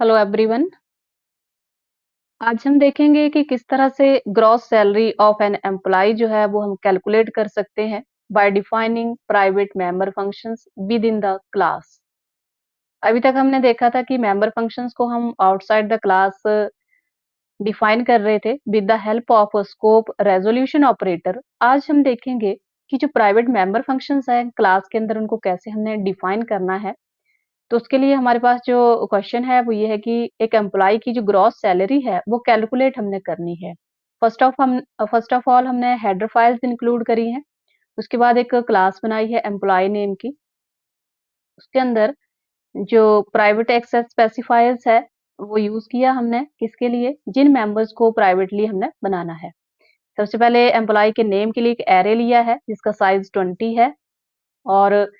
Hello everyone. आज हम देखेंगे कि किस तरह से gross salary of an employ जो है वो हम कैलकुलेट कर सकते हैं by defining private member functions within the class. अभी तक हमने देखा था कि मेंबर फंक्शंस को हम आउटसाइड द क्लास डिफाइन कर रहे थे with the help of scope resolution operator. आज हम देखेंगे कि जो प्राइवेट मेंबर फंक्शंस है क्लास के अंदर उनको कैसे हमने डिफाइन करना है। तो उसके लिए हमारे पास जो क्वेश्चन है वो ये है कि एक एम्प्लॉय की जो ग्रॉस सैलरी है वो कैलकुलेट हमने करनी है। फर्स्ट ऑफ ऑल हमने हेडर फाइल्स इंक्लूड करी हैं। उसके बाद एक क्लास बनाई है एम्प्लॉय नेम की। उसके अंदर जो प्राइवेट एक्सेस स्पेसिफायर्स है वो यूज किया हमने किसके लिए, जिन मेंबर्स को प्राइवेटली हमने बनाना है। सबसे पहले एम्प्लॉय के नेम के लिए एक एरे लिया है जिसका साइज 20 है। और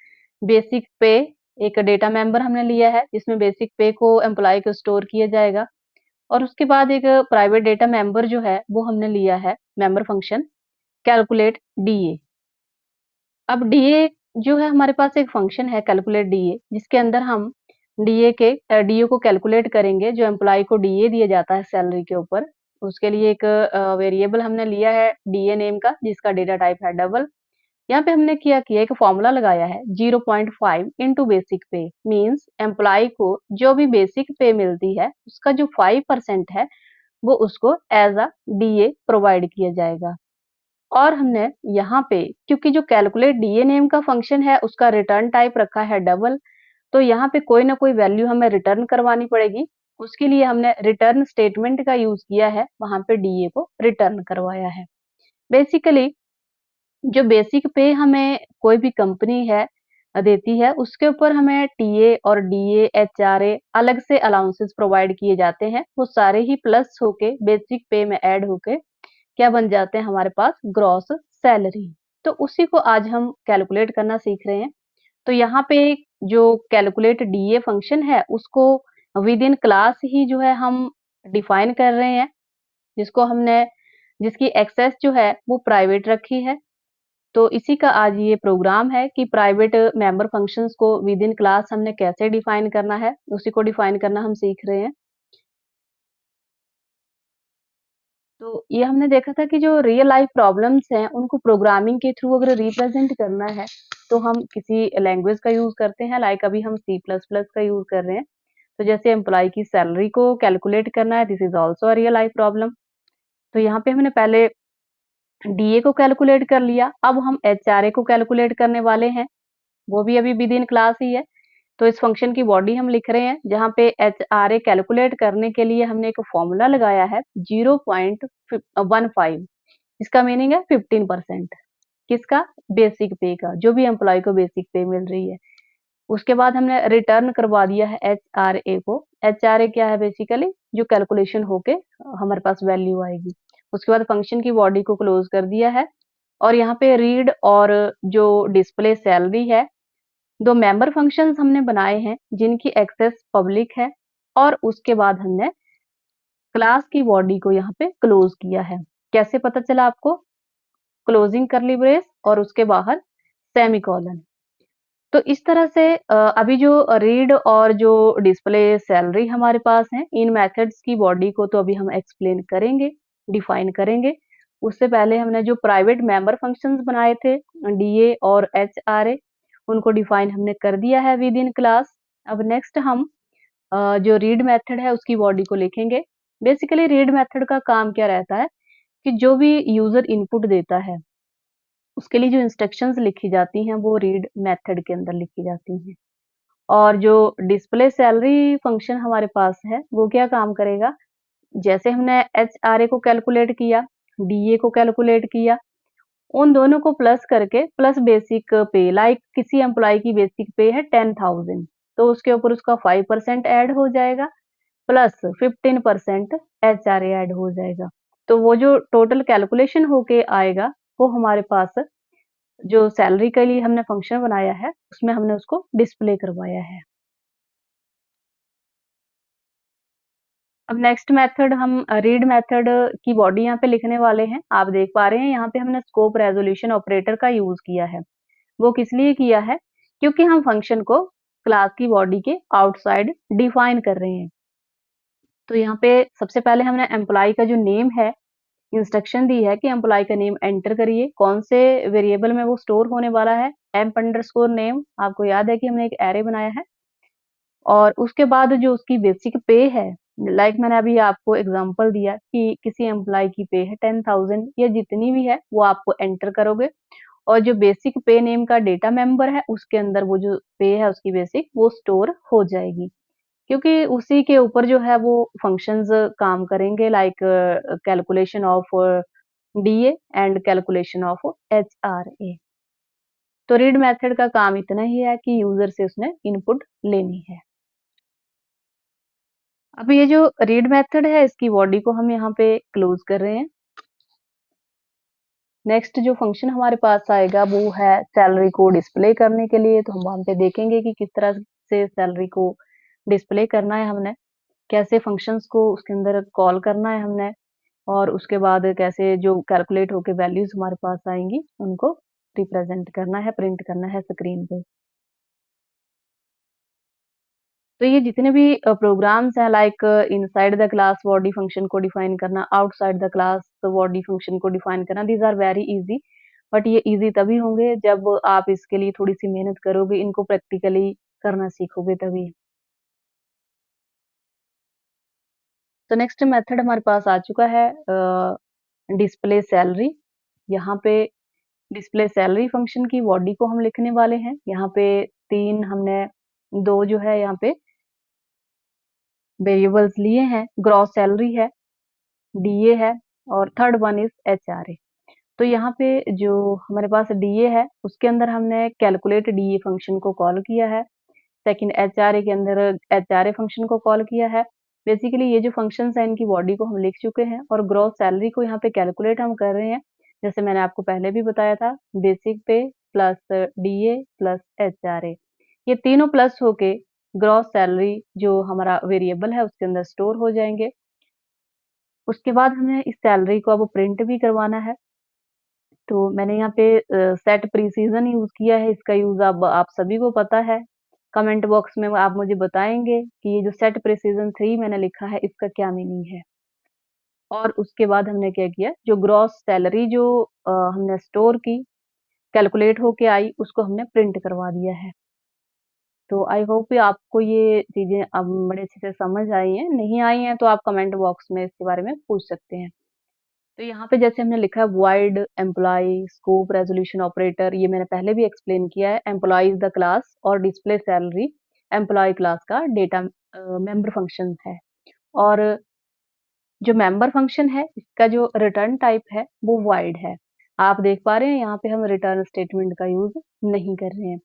बेसिक पे एक डेटा मेंबर हमने लिया है जिसमें बेसिक पे को एम्प्लॉय को स्टोर किया जाएगा। और उसके बाद एक प्राइवेट डेटा मेंबर जो है वो हमने लिया है मेंबर फंक्शन कैलकुलेट डीए। अब डीए जो है हमारे पास एक फंक्शन है कैलकुलेट डीए जिसके अंदर हम डीए को कैलकुलेट करेंगे। जो एम्प्लॉय को डीए दिया जाता है सैलरी के ऊपर, उसके लिए एक वेरिएबल हमने लिया है डीए नेम का जिसका डेटा टाइप है डबल। यहाँ पे हमने क्या किया, एक फॉर्मूला लगाया है 0.5 इंटू बेसिक पे। मीन्स एम्प्लॉय को जो भी बेसिक पे मिलती है उसका जो 5% है वो उसको एज अ डीए प्रोवाइड किया जाएगा। और हमने यहाँ पे क्योंकि जो कैलकुलेट डीए नेम का फंक्शन है उसका रिटर्न टाइप रखा है डबल, तो यहाँ पे कोई ना कोई वैल्यू हमें रिटर्न करवानी पड़ेगी। उसके लिए हमने रिटर्न स्टेटमेंट का यूज किया है, वहां पे डीए को रिटर्न करवाया है। बेसिकली जो बेसिक पे हमें कोई भी कंपनी है देती है उसके ऊपर हमें टीए और डीए एचआरए अलग से अलाउंसेस प्रोवाइड किए जाते हैं। वो सारे ही प्लस होके बेसिक पे में ऐड होके क्या बन जाते हैं हमारे पास ग्रॉस सैलरी। तो उसी को आज हम कैलकुलेट करना सीख रहे हैं। तो यहाँ पे जो कैलकुलेट डीए फंक्शन है उसको विद इन क्लास ही जो है हम डिफाइन कर रहे हैं, जिसको हमने जिसकी एक्सेस जो है वो प्राइवेट रखी है। तो इसी का आज ये प्रोग्राम है कि प्राइवेट मेंबर फंक्शंस को विद इन क्लास हमने कैसे डिफाइन करना है, उसी को डिफाइन करना हम सीख रहे हैं। तो ये हमने देखा था कि जो रियल लाइफ प्रॉब्लम्स हैं उनको प्रोग्रामिंग के थ्रू अगर रिप्रेजेंट करना है तो हम किसी लैंग्वेज का यूज करते हैं। लाइक अभी हम सी प्लस प्लस का यूज कर रहे हैं। तो जैसे एम्प्लॉय की सैलरी को कैलकुलेट करना है, this is also a real life problem. तो यहाँ पे हमने पहले डीए को कैलकुलेट कर लिया, अब हम एचआरए को कैलकुलेट करने वाले हैं। वो भी अभी विद इन क्लास ही है। तो इस फंक्शन की बॉडी हम लिख रहे हैं जहाँ पे एच आर ए कैलकुलेट करने के लिए हमने एक फॉर्मूला लगाया है 0.15। इसका मीनिंग है 15%। किसका? बेसिक पे का, जो भी एम्प्लॉय को बेसिक पे मिल रही है। उसके बाद हमने रिटर्न करवा दिया है एच आर ए को। एच आर ए क्या है? बेसिकली जो कैलकुलेशन होके हमारे पास वैल्यू आएगी। उसके बाद फंक्शन की बॉडी को क्लोज कर दिया है। और यहाँ पे रीड और जो डिस्प्ले सैलरी है, दो मेंबर फंक्शंस हमने बनाए हैं जिनकी एक्सेस पब्लिक है। और उसके बाद हमने क्लास की बॉडी को यहाँ पे क्लोज किया है। कैसे पता चला आपको? क्लोजिंग करली ब्रेस और उसके बाहर सेमीकोलन। तो इस तरह से अभी जो रीड और जो डिस्प्ले सैलरी हमारे पास है, इन मेथड्स की बॉडी को तो अभी हम एक्सप्लेन करेंगे, डिफाइन करेंगे। उससे पहले हमने जो प्राइवेट मेंबर फंक्शंस बनाए थे डीए और एच आर ए, उनको डिफाइन हमने कर दिया है विद इन क्लास। अब नेक्स्ट हम जो रीड मेथड है उसकी बॉडी को लिखेंगे। बेसिकली रीड मेथड का काम क्या रहता है कि जो भी यूजर इनपुट देता है उसके लिए जो इंस्ट्रक्शंस लिखी जाती हैं वो रीड मेथड के अंदर लिखी जाती हैं। और जो डिस्प्ले सैलरी फंक्शन हमारे पास है वो क्या काम करेगा? जैसे हमने एच आर ए को कैलकुलेट किया, डीए को कैलकुलेट किया, उन दोनों को प्लस करके प्लस बेसिक पे, लाइक किसी एम्प्लॉय की बेसिक पे है 10,000, तो उसके ऊपर उसका 5% ऐड हो जाएगा plus 15% H R A add हो जाएगा। तो वो जो टोटल कैलकुलेशन होके आएगा वो हमारे पास जो सैलरी के लिए हमने फंक्शन बनाया है उसमें हमने उसको डिस्प्ले करवाया है। अब नेक्स्ट मेथड हम रीड मेथड की बॉडी यहाँ पे लिखने वाले हैं। आप देख पा रहे हैं यहाँ पे हमने स्कोप रेजोल्यूशन ऑपरेटर का यूज किया है। वो किस लिए किया है? क्योंकि हम फंक्शन को क्लास की बॉडी के आउटसाइड डिफाइन कर रहे हैं। तो यहाँ पे सबसे पहले हमने एम्प्लॉयी का जो नेम है, इंस्ट्रक्शन दी है कि एम्प्लॉयी का नेम एंटर करिए, कौन से वेरिएबल में वो स्टोर होने वाला है, emp अंडरस्कोर नेम आपको याद है कि हमने एक एरे बनाया है और उसके बाद जो उसकी बेसिक पे है, लाइक मैंने अभी आपको एग्ज़ाम्पल दिया कि किसी एम्प्लॉयी की पे है 10,000 या जितनी भी है, वो आपको एंटर करोगे और जो बेसिक पे नेम का डेटा मेंबर है, उसके अंदर वो जो पे है उसकी बेसिक, वो स्टोर हो जाएगी। क्योंकि उसी के ऊपर जो है वो फंक्शंस काम करेंगे like calculation of DA and calculation of HRA. तो रीड मेथड का काम इतना ही है कि यूजर से उसने इनपुट लेनी है। अब ये जो रीड मेथड है इसकी बॉडी को हम यहाँ पे क्लोज कर रहे हैं। नेक्स्ट जो फंक्शन हमारे पास आएगा वो है सैलरी को डिस्प्ले करने के लिए। तो हम वहाँ पे देखेंगे कि किस तरह से सैलरी को डिस्प्ले करना है हमने, कैसे फंक्शंस को उसके अंदर कॉल करना है हमने और उसके बाद कैसे जो कैलकुलेट होके वैल्यूज हमारे पास आएंगी उनको रिप्रेजेंट करना है, प्रिंट करना है स्क्रीन पे। तो ये जितने भी प्रोग्राम्स हैं like inside the class body function को डिफाइन करना, outside the class body function को डिफाइन करना, these are very easy. But ये इजी तभी होंगे जब आप इसके लिए थोड़ी सी मेहनत करोगे, इनको प्रैक्टिकली करना सीखोगे तभी। तो नेक्स्ट मेथड हमारे पास आ चुका है डिस्प्ले सैलरी। यहाँ पे डिस्प्ले सैलरी फंक्शन की बॉडी को हम लिखने वाले हैं। यहाँ पे तीन हमने दो जो है यहाँ पे वेरिएबल्स लिए हैं, ग्रॉस सैलरी है, डीए है और थर्ड वन इज एचआरए। तो यहाँ पे जो हमारे पास डीए है उसके अंदर हमने कैलकुलेट डीए फंक्शन को कॉल किया है। सेकंड एचआरए के अंदर एचआरए फंक्शन को कॉल किया है। बेसिकली ये जो फंक्शंस हैं इनकी बॉडी को हम लिख चुके हैं और ग्रॉस सैलरी को यहाँ पे कैलकुलेट हम कर रहे हैं। जैसे मैंने आपको पहले भी बताया था, बेसिक पे प्लस डीए प्लस एचआरए, ये तीनों प्लस होके ग्रॉस सैलरी जो हमारा वेरिएबल है उसके अंदर स्टोर हो जाएंगे। उसके बाद हमें इस सैलरी को अब प्रिंट भी करवाना है। तो मैंने यहाँ पे सेट प्रिसीजन यूज़ किया है, इसका यूज़ अब आप सभी को पता है। कमेंट बॉक्स में आप मुझे बताएँगे कि ये जो सेट प्रिसीजन 3 मैंने लिखा है इसका क्या मीनिंग है? और उसके बाद हमने क्या किया, जो ग्रॉस सैलरी जो हमने स्टोर की, कैलकुलेट होके आई, उसको हमने प्रिंट करवा दिया है। तो आई होप कि आपको ये चीज़ें अब बड़े अच्छे से समझ आई हैं, नहीं आई हैं तो आप कमेंट बॉक्स में इसके बारे में पूछ सकते हैं। तो यहाँ पे जैसे हमने लिखा है void employee scope resolution operator, ये मैंने पहले भी एक्सप्लेन किया है। एम्प्लॉयी इज़ द क्लास और डिस्प्ले सैलरी एम्प्लॉयी क्लास का डेटा मेंबर फंक्शन है। और जो मेंबर फंक्शन है इसका जो रिटर्न टाइप है वो वॉइड है। आप देख पा रहे हैं यहाँ पे हम रिटर्न स्टेटमेंट का यूज़ नहीं कर रहे हैं।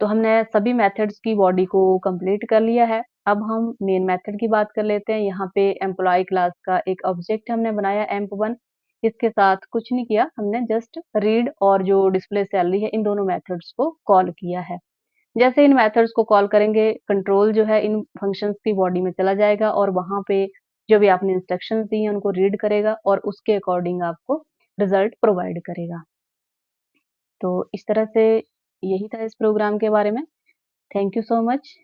तो हमने सभी मेथड्स की बॉडी को कंप्लीट कर लिया है। अब हम मेन मेथड की बात कर लेते हैं। यहाँ पे एम्प्लॉयी क्लास का एक ऑब्जेक्ट हमने बनाया emp1। इसके साथ कुछ नहीं किया, हमने जस्ट रीड और जो डिस्प्ले सैलरी है इन दोनों मेथड्स को कॉल किया है। जैसे इन मेथड्स को कॉल करेंगे, कंट्रोल जो है इन फंक्शंस की बॉडी में चला जाएगा और वहाँ पे जो भी आपने इंस्ट्रक्शंस दी हैं उनको रीड करेगा और उसके अकॉर्डिंग आपको रिजल्ट प्रोवाइड करेगा। तो इस तरह से यही था इस प्रोग्राम के बारे में। Thank you so much.